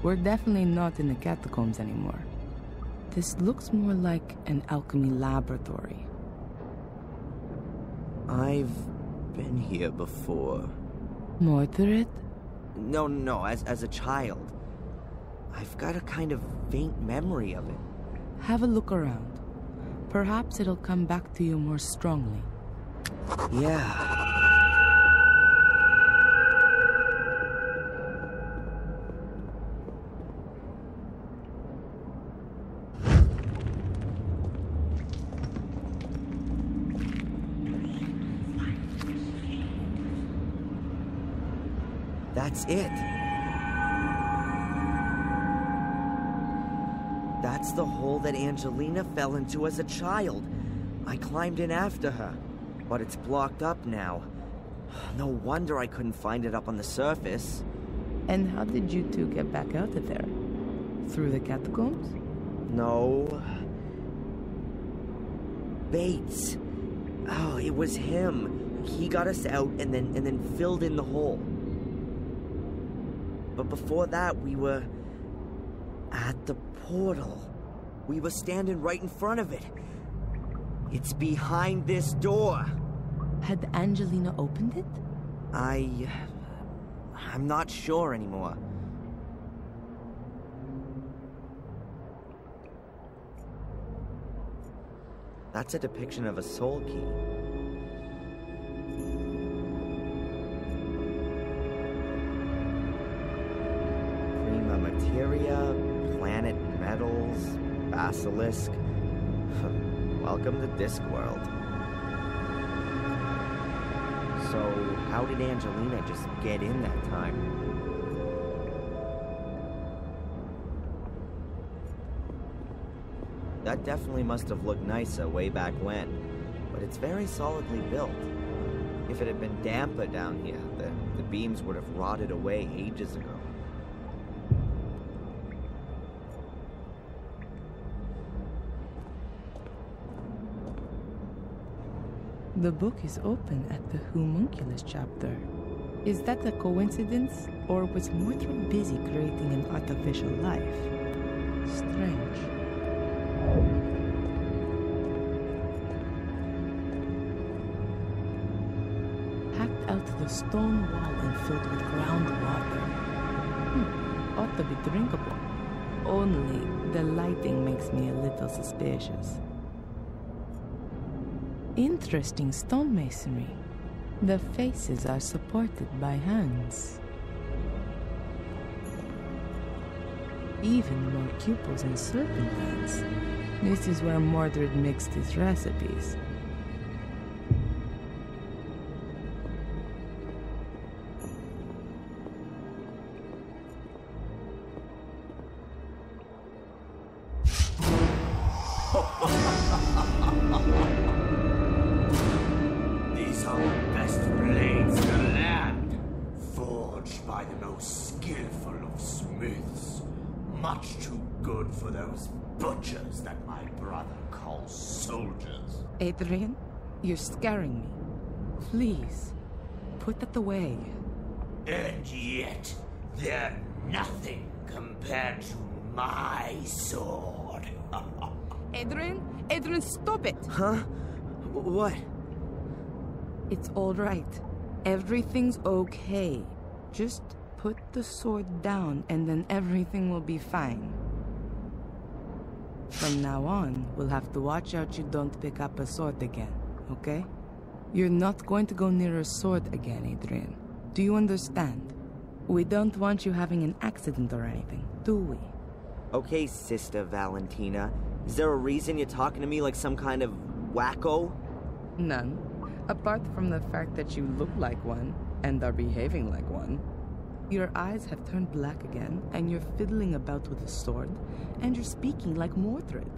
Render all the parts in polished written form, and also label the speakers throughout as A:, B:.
A: We're definitely not in the catacombs anymore. This looks more like an alchemy laboratory.
B: I've been here before.
A: Mordred?
B: No, as a child. I've got a kind of faint memory of it.
A: Have a look around. Perhaps it'll come back to you more strongly.
B: Yeah. That's it. That's the hole that Angelina fell into as a child. I climbed in after her, but it's blocked up now. No wonder I couldn't find it up on the surface.
A: And how did you two get back out of there? Through the catacombs?
B: No. Bates. Oh, it was him. He got us out and then filled in the hole. But before that, we were at the portal. We were standing right in front of it. It's behind this door.
A: Had Angelina opened it?
B: I'm not sure anymore. That's a depiction of a soul key. Prima materia, planet metals, basilisk. Welcome to Discworld. So, how did Angelina just get in that time? That definitely must have looked nicer way back when, but it's very solidly built. If it had been damper down here, the beams would have rotted away ages ago.
A: The book is open at the homunculus chapter. Is that a coincidence, or was Mordred busy creating an artificial life? Strange. Hacked out to the stone wall and filled with groundwater. Ought to be drinkable. Only the lighting makes me a little suspicious. Interesting stonemasonry. The faces are supported by hands. Even more cupels and serpentines. This is where Mordred mixed his recipes.
C: Much too good for those butchers that my brother calls soldiers.
A: Adrian, you're scaring me. Please, put that away.
C: And yet, they're nothing compared to my sword.
A: Adrian, stop it!
B: Huh? What?
A: It's all right. Everything's okay. Just put the sword down and then everything will be fine. From now on, we'll have to watch out you don't pick up a sword again, okay? You're not going to go near a sword again, Adrian. Do you understand? We don't want you having an accident or anything, do we?
B: Okay, Sister Valentina. Is there a reason you're talking to me like some kind of wacko?
A: None. Apart from the fact that you look like one and are behaving like one. Your eyes have turned black again, and you're fiddling about with a sword, and you're speaking like Mordred.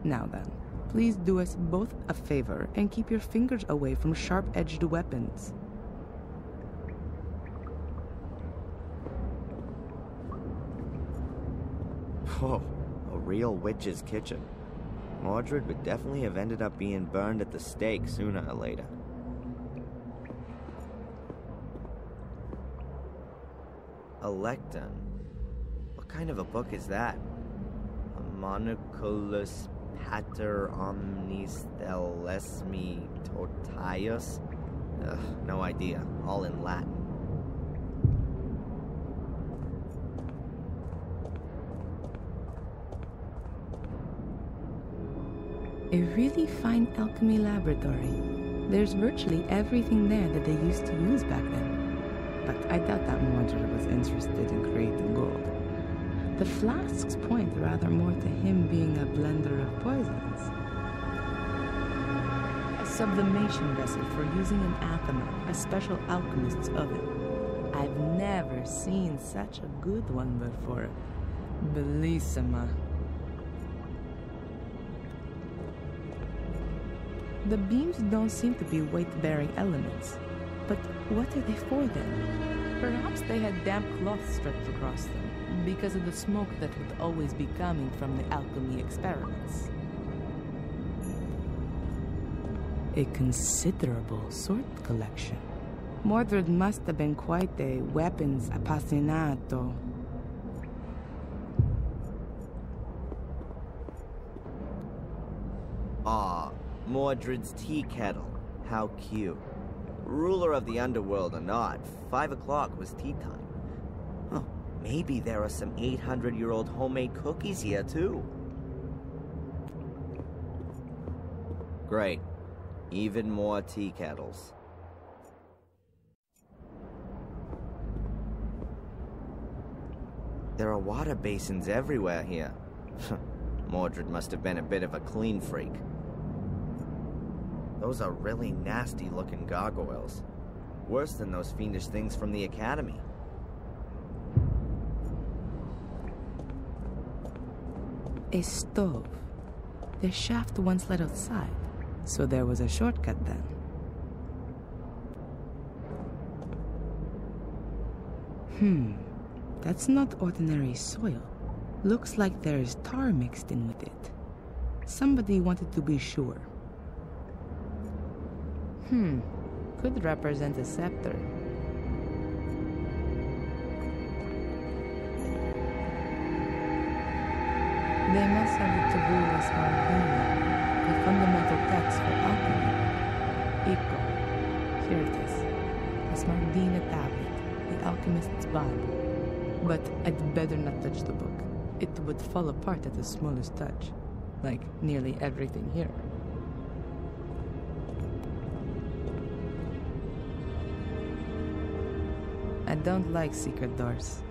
A: Now then, please do us both a favor and keep your fingers away from sharp-edged weapons.
B: Whoa, a real witch's kitchen. Mordred would definitely have ended up being burned at the stake sooner or later. A lectern. What kind of a book is that? Homunculus pater omnis thelesmi totius? No idea. All in Latin.
A: A really fine alchemy laboratory. There's virtually everything there that they used to use back then. But I doubt that Mordred was interested in creating gold. The flasks point rather more to him being a blender of poisons. A sublimation vessel for using in athema, a special alchemist's oven. I've never seen such a good one before. Bellissima. The beams don't seem to be weight-bearing elements. But what are they for then? Perhaps they had damp cloth stretched across them, because of the smoke that would always be coming from the alchemy experiments. A considerable sword collection. Mordred must have been quite a weapons appassionato.
B: Mordred's tea kettle. How cute. Ruler of the underworld or not, 5 o'clock was tea time. Oh, maybe there are some 800-year-old homemade cookies here, too. Great. Even more tea kettles. There are water basins everywhere here. Mordred must have been a bit of a clean freak. Those are really nasty-looking gargoyles. Worse than those fiendish things from the Academy.
A: A stove. The shaft once led outside, so there was a shortcut then. That's not ordinary soil. Looks like there is tar mixed in with it. Somebody wanted to be sure. Could represent a scepter. They must have the Tabula Smaragdina, the fundamental text for alchemy. Ecco, here it is. The Smaragdina tablet, the alchemist's Bible. But I'd better not touch the book. It would fall apart at the smallest touch, like nearly everything here. I don't like secret doors.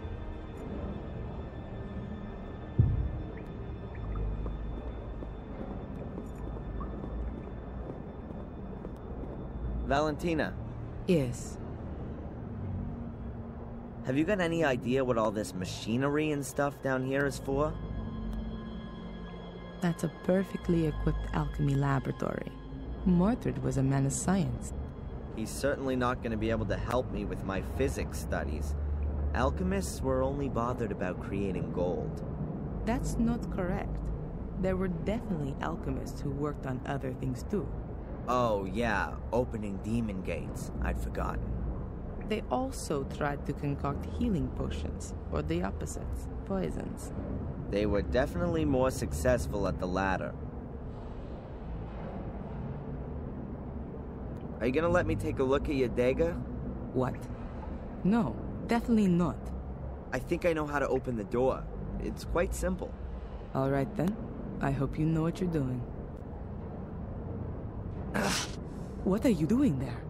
B: Valentina.
A: Yes.
B: Have you got any idea what all this machinery and stuff down here is for?
A: That's a perfectly equipped alchemy laboratory. Mordred was a man of science.
B: He's certainly not going to be able to help me with my physics studies. Alchemists were only bothered about creating gold.
A: That's not correct. There were definitely alchemists who worked on other things too.
B: Oh yeah, opening demon gates. I'd forgotten.
A: They also tried to concoct healing potions, or the opposites, poisons.
B: They were definitely more successful at the latter. Are you gonna let me take a look at your dagger?
A: What? No, definitely not.
B: I think I know how to open the door. It's quite simple.
A: All right then. I hope you know what you're doing. What are you doing there?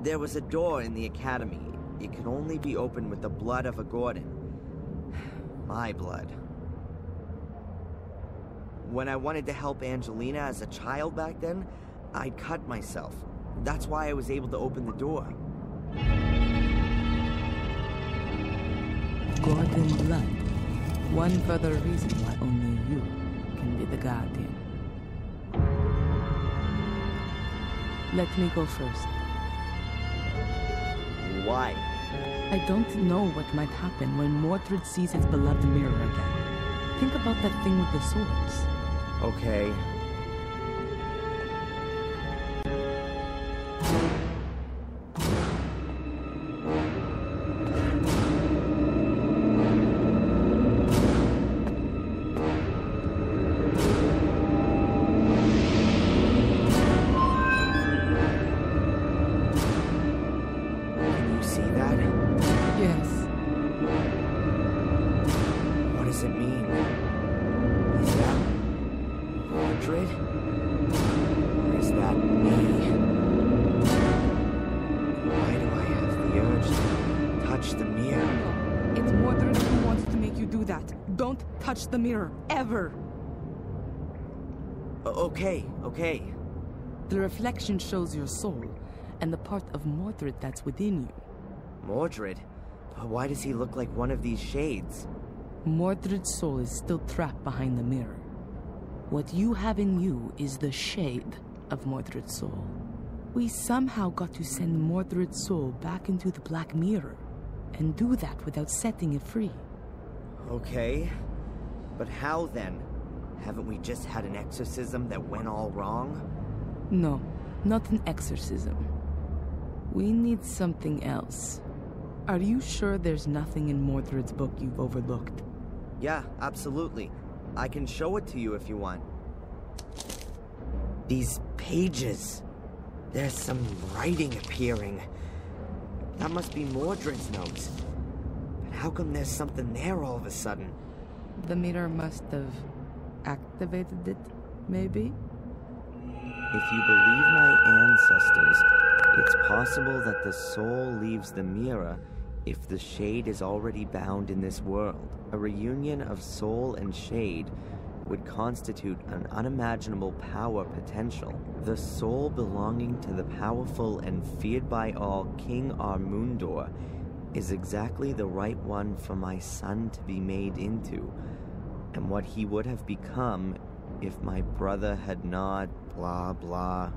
B: There was a door in the academy. It could only be opened with the blood of a Gordon. My blood. When I wanted to help Angelina as a child back then, I'd cut myself. That's why I was able to open the door.
A: Gordon blood. One further reason why only you can be the guardian. Let me go first.
B: Why?
A: I don't know what might happen when Mordred sees his beloved mirror again. Think about that thing with the swords.
B: Okay. does it mean? Is that Mordred? Or is that me? Why do I have the urge to touch the mirror?
A: It's Mordred who wants to make you do that. Don't touch the mirror, ever!
B: Okay.
A: The reflection shows your soul, and the part of Mordred that's within you.
B: Mordred? Why does he look like one of these shades?
A: Mordred's soul is still trapped behind the mirror. What you have in you is the shade of Mordred's soul. We somehow got to send Mordred's soul back into the Black Mirror, and do that without setting it free.
B: Okay, but how then? Haven't we just had an exorcism that went all wrong?
A: No, not an exorcism. We need something else. Are you sure there's nothing in Mordred's book you've overlooked?
B: Yeah, absolutely. I can show it to you if you want. These pages. There's some writing appearing. That must be Mordred's notes. But how come there's something there all of a sudden?
A: The mirror must have activated it, maybe?
B: If you believe my ancestors, it's possible that the soul leaves the mirror if the shade is already bound in this world. A reunion of soul and shade would constitute an unimaginable power potential. The soul belonging to the powerful and feared by all King Armundor is exactly the right one for my son to be made into, and what he would have become if my brother had not, blah blah.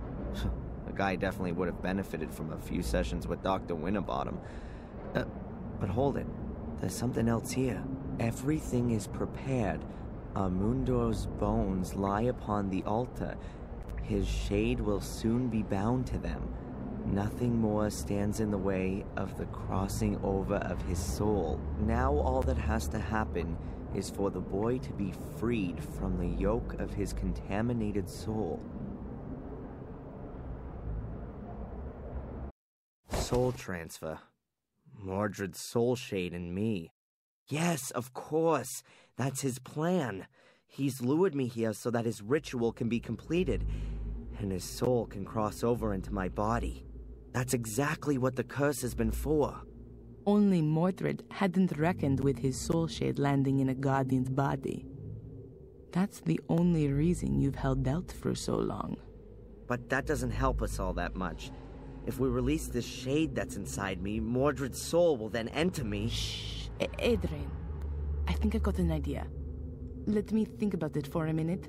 B: The guy definitely would have benefited from a few sessions with Dr. Winterbottom. But hold it, there's something else here. Everything is prepared. Armundor's bones lie upon the altar. His shade will soon be bound to them. Nothing more stands in the way of the crossing over of his soul. Now all that has to happen is for the boy to be freed from the yoke of his contaminated soul. Soul transfer. Mordred's soul shade in me. Yes, of course. That's his plan. He's lured me here so that his ritual can be completed, and his soul can cross over into my body. That's exactly what the curse has been for.
A: Only Mordred hadn't reckoned with his soul shade landing in a guardian's body. That's the only reason you've held out for so long.
B: But that doesn't help us all that much. If we release this shade that's inside me, Mordred's soul will then enter me.
A: Shh, Adrian. I think I got an idea. Let me think about it for a minute.